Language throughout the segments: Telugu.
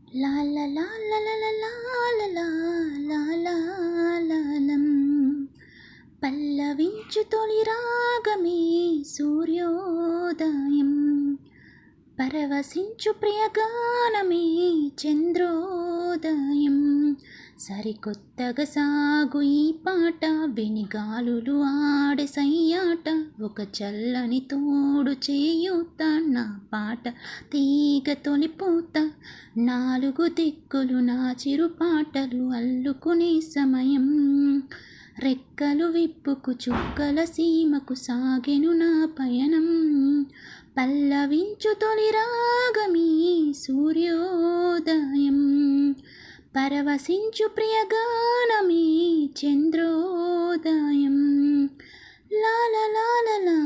లా లా లా లా లా లా లా లా లా లా లాలం. పల్లవించు తొలి రాగమే సూర్యోదయం, పరవశించు ప్రియగానమే చంద్రోదయం. సరికొత్తగా సాగు ఈ పాట, వెనిగాలులు ఆడే సయ్యాట, ఒక చల్లని తోడు చేయూత నా పాట తీగ తొలిపూత. నాలుగు దిక్కులు నా చిరు పాటలు అల్లుకునే సమయం, రెక్కలు విప్పుకు చుక్కల సీమకు సాగెను నా పయనం. పల్లవించు తొలి రాగమీ సూర్యోదయం, పరవశించు ప్రియగానమే చంద్రోదయం. లా లా లా లా లా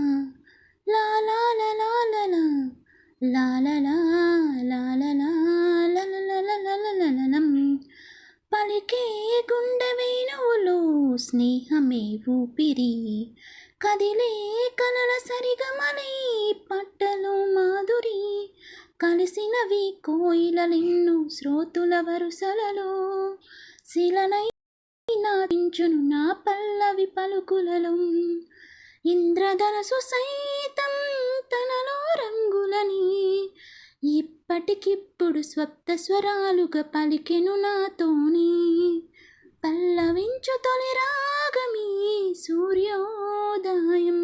లా లా లా లా లా లా లా లా లా లా లా లా లా లా. పలికే గుండె వేణువులో స్నేహమే ఊపిరి, కదిలే కలల సరిగమలై పట్టలో మాధురి. కలిసినవి కోయిలలెన్నో శ్రోతుల వరుసలలో, శిలనై నాటించును నా పల్లవి పలుకులలో. ఇంద్రధనసు సైతం తనలో రంగులని, ఇప్పటికిప్పుడు స్వప్త స్వరాలుగా పలికెను నాతోనే. పల్లవించు తొలి రాగమీ సూర్యోదయం,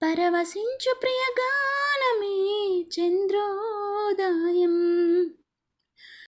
పరవశించు ప్రియగానమే చంద్రోదయం.